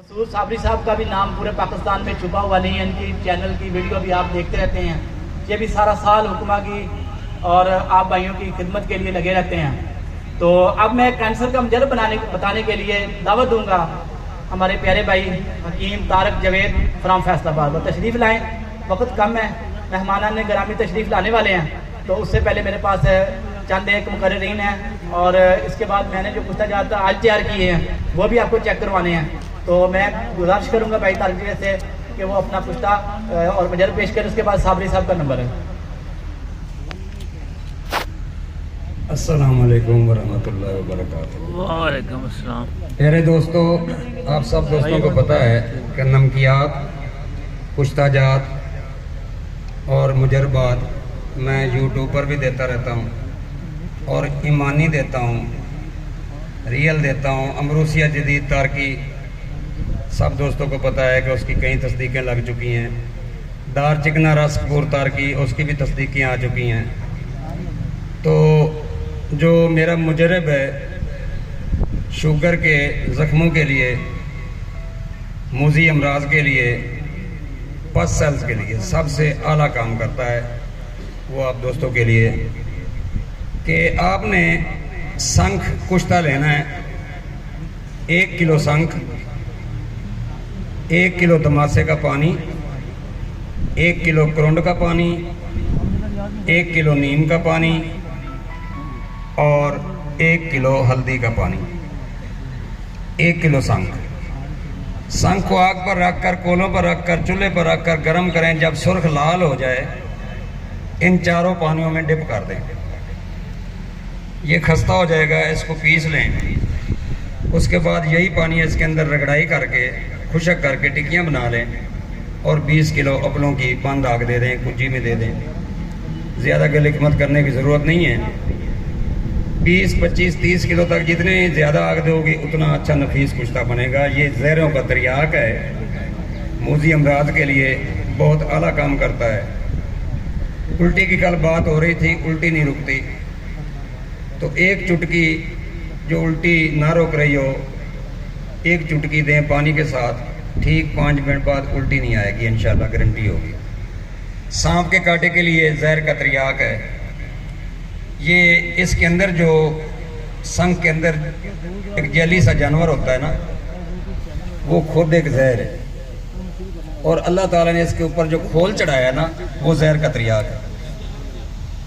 मसूद साबरी साहब का भी नाम पूरे पाकिस्तान में छुपा हुआ नहीं है। इनकी चैनल की वीडियो भी आप देखते रहते हैं। ये भी सारा साल हुक्मा की और आप भाइयों की खिदमत के लिए लगे रहते हैं। तो अब मैं कैंसर का मजर बताने के लिए दावत दूंगा हमारे प्यारे भाई हकीम तारक जवेद फ्राम फैसलाबाद। वो तशरीफ़ लाएँ, वक्त कम है, मेहमान ने ग्रामी तशरीफ़ लाने वाले हैं। तो उससे पहले मेरे पास चंद एक मुकर्रीन हैं और इसके बाद मैंने जो पूछता जाता आज तैयार किए हैं वो भी आपको चेक करवाने हैं। तो मैं गुजारिश करूंगा भाई तारक जी से कि वो अपना पुश्ता और मजर पेश करें। उसके बाद साबरी साहब का नंबर है। अस्सलाम वालेकुम वरहमतुल्लाहि वबरकातुहू। वालेकुम अस्सलाम। प्यारे दोस्तों, आप सब दोस्तों को पता है कि नमकियात, पुश्ताजात और मुजरबात मैं यूट्यूब पर भी देता रहता हूँ और ईमानी देता हूँ, रियल देता हूँ। अमरूसिया जदीद तारकी सब दोस्तों को पता है कि उसकी कई तस्दीकें लग चुकी हैं। दार चिकना रस कपूर तारकी, उसकी भी तस्दीकें आ चुकी हैं। तो जो मेरा मुजरब है शुगर के ज़ख्मों के लिए, मूजी अमराज के लिए, पस सेल्स के लिए सबसे आला काम करता है। वो आप दोस्तों के लिए कि आपने शंख कुश्ता लेना है। 1 किलो शंख, 1 किलो तमाशे का पानी, 1 किलो करुंड का पानी, 1 किलो नीम का पानी और 1 किलो हल्दी का पानी, 1 किलो शंख। शंख को आग पर रखकर, कोलों पर रखकर, चूल्हे पर रखकर गर्म करें। जब सुर्ख लाल हो जाए इन चारों पानियों में डिप कर दें। ये खस्ता हो जाएगा, इसको पीस लें। उसके बाद यही पानी इसके अंदर रगड़ाई करके खुशक करके टिक्कियाँ बना लें और 20 किलो अपलों की बंद आग दे दें, कुंजी में दे दें। ज़्यादा गलिकमत करने की ज़रूरत नहीं है। 20, 25, 30 किलो तक जितने ज़्यादा आग दोगी उतना अच्छा नफीस कुश्ता बनेगा। ये ज़हरों का तरियाक है, मूजी अमराज के लिए बहुत आला काम करता है। उल्टी की कल बात हो रही थी, उल्टी नहीं रुकती, तो एक चुटकी जो उल्टी ना रोक रही हो, एक चुटकी दें पानी के साथ, ठीक 5 मिनट बाद उल्टी नहीं आएगी, इंशाल्लाह गारंटी होगी। सांप के कांटे के लिए जहर का तरियाक है। ये इसके अंदर जो शंख के अंदर एक जैली सा जानवर होता है ना, वो खुद एक जहर है और अल्लाह ताला ने इसके ऊपर जो खोल चढ़ाया है ना, वो जहर का तरियाक है।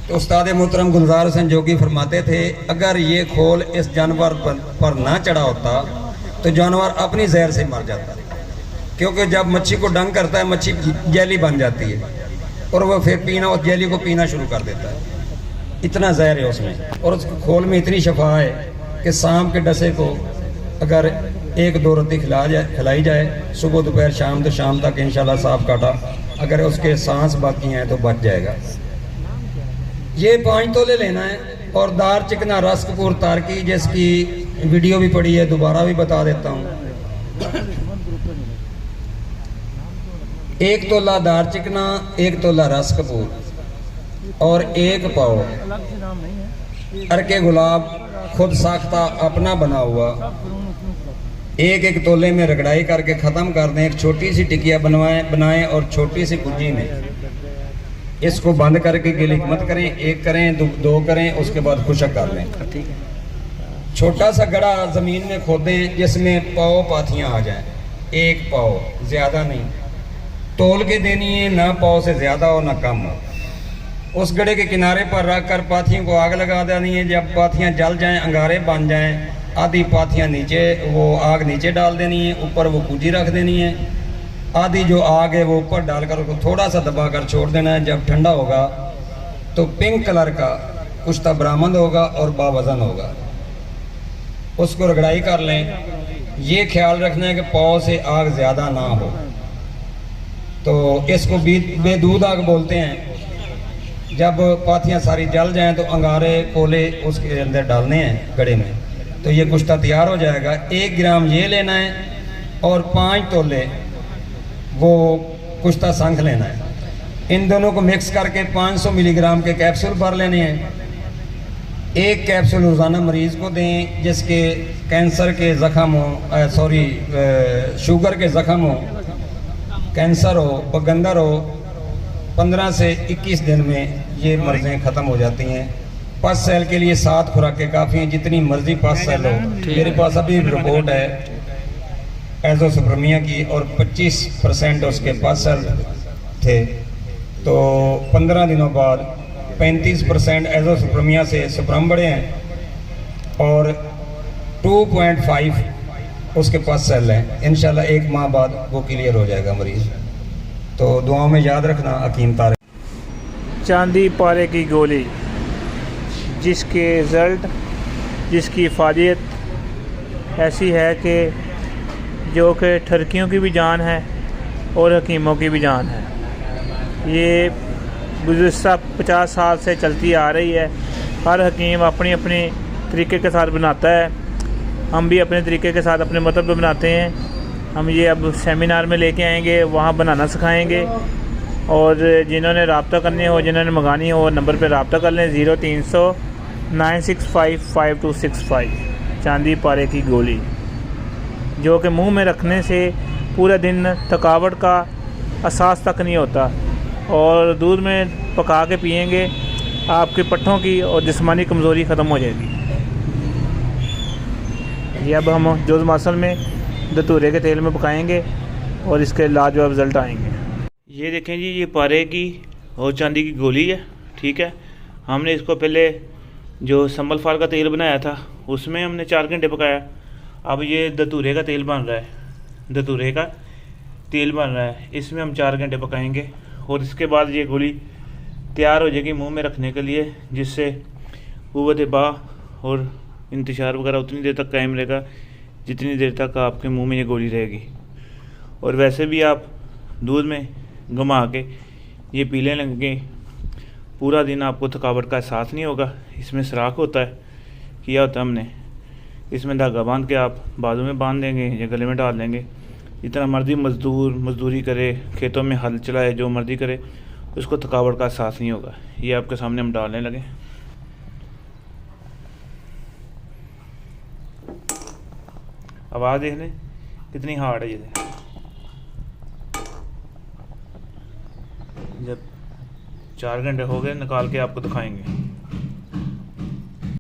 तो उस्ताद मोहतरम गुलजार हुसैन जोगी फरमाते थे, अगर ये खोल इस जानवर पर ना चढ़ा होता तो जानवर अपनी जहर से मर जाता। क्योंकि जब मच्छी को डंग करता है, मच्छी जैली बन जाती है और वह फिर पीना, उस जैली को पीना शुरू कर देता है। इतना जहर है उसमें और उस खोल में इतनी शफा है कि सांप के डसे को अगर 1-2 रोटी खिलाई जाए सुबह दोपहर शाम, तो शाम तक इंशाल्लाह साफ काटा अगर उसके सांस बाकी हैं तो बच जाएगा। ये 5 तोले लेना है और दार चिकना रस कपूर तारकी, जिसकी वीडियो भी पड़ी है, दोबारा भी बता देता हूँ। 1 तोला दार चिकना, 1 तोला रस कपूर और 1 पाव अरके गुलाब खुद साख्ता अपना बना हुआ। 1-1 तोले में रगड़ाई करके ख़त्म कर दें। एक छोटी सी टिकिया बनाएं और छोटी सी कुंजी में इसको बंद करके गिलिक मत करें। 1 करें, 2 करें, उसके बाद खुशक कर लें। छोटा सा गड़ा ज़मीन में खोदें जिसमें पाव पाथियाँ आ जाएं। 1 पाव, ज़्यादा नहीं, तोल के देनी है, ना पाव से ज़्यादा हो ना कम हो। उस गड़े के किनारे पर रख कर पाथियों को आग लगा देनी है। जब पाथियाँ जल जाएं, अंगारे बन जाएं, आधी पाथियाँ नीचे, वो आग नीचे डाल देनी है, ऊपर वो कुंजी रख देनी है। आधी जो आग है वो ऊपर डालकर उसको थोड़ा सा दबा कर छोड़ देना है। जब ठंडा होगा तो पिंक कलर का कुश्ता बरामद होगा और बावजन होगा। उसको रगड़ाई कर लें। ये ख्याल रखना है कि पाव से आग ज़्यादा ना हो। तो इसको बेदूध आग बोलते हैं। जब पाथियाँ सारी जल जाएं तो अंगारे कोले उसके अंदर डालने हैं गड़े में, तो ये कुश्ता तैयार हो जाएगा। 1 ग्राम ये लेना है और 5 तोले वो कुश्ता शंख लेना है। इन दोनों को मिक्स करके 500 मिलीग्राम के कैप्सूल भर लेने हैं। एक कैप्सूल रोज़ाना मरीज़ को दें जिसके कैंसर के ज़ख़म हो, शुगर के ज़ख़म हो, कैंसर हो, बगंदर हो, 15 से 21 दिन में ये मर्ज़ें ख़त्म हो जाती हैं। पस सेल के लिए 7 खुराकें काफ़ी हैं, जितनी मर्ज़ी पस सेल हो। मेरे पास अभी रिपोर्ट है एज़ोस्पर्मिया की और 25% उसके पस सेल थे, तो 15 दिनों बाद 35% एज़ोस्पर्मिया से स्पर्म बढ़े हैं और 2.5 उसके पास सेल हैं। इंशाल्लाह 1 माह बाद वो क्लियर हो जाएगा मरीज़। तो दुआओं में याद रखना हकीम तारिक। चांदी पारे की गोली, जिसके रिज़ल्ट, जिसकी इफादियत ऐसी है कि जो कि ठरकियों की भी जान है और हकीमों की भी जान है। ये गुज़श्ता 50 साल से चलती आ रही है। हर हकीम अपनी अपनी तरीके के साथ बनाता है, हम भी अपने तरीके के साथ अपने मतलब पे बनाते हैं। हम ये अब सेमिनार में लेके आएंगे, वहाँ बनाना सिखाएंगे। और जिन्होंने रब्ता करनी हो, जिन्होंने मंगानी हो, नंबर पे रब्ता कर लें 0300 965 5265। चांदी पारे की गोली, जो कि मुंह में रखने से पूरे दिन थकावट का एहसास तक नहीं होता, और दूध में पका के पिएंगे, आपके पट्ठों की और जिस्मानी कमज़ोरी ख़त्म हो जाएगी। ये अब हम जोज़ मसल में धतूरे के तेल में पकाएंगे और इसके लाजवाब रिज़ल्ट आएंगे। ये देखें जी, ये पारे की और चांदी की गोली है। ठीक है, हमने इसको पहले जो संबल फाल का तेल बनाया था उसमें हमने 4 घंटे पकाया। अब ये धतूरे का तेल बन रहा है, धतूरे का तेल बन रहा है, इसमें हम 4 घंटे पकाएंगे और इसके बाद ये गोली तैयार हो जाएगी मुंह में रखने के लिए, जिससे क़ुव्वत बाह और इंतशार वगैरह उतनी देर तक कायम रहेगा जितनी देर तक आपके मुंह में ये गोली रहेगी। और वैसे भी आप दूध में घुमा के ये पीने लगेंगे, पूरा दिन आपको थकावट का एहसास नहीं होगा। इसमें सुराख होता है, किया होता है हमने, इसमें धागा बांध के आप बाजू में बांध देंगे या गले में डाल देंगे। जितना मर्जी मजदूरी करे, खेतों में हल चलाए, जो मर्जी करे, उसको थकावट का एहसास नहीं होगा। ये आपके सामने हम डालने लगे। आवाज़ देख लें कितनी हार्ड है ये। जब 4 घंटे हो गए निकाल के आपको दिखाएंगे।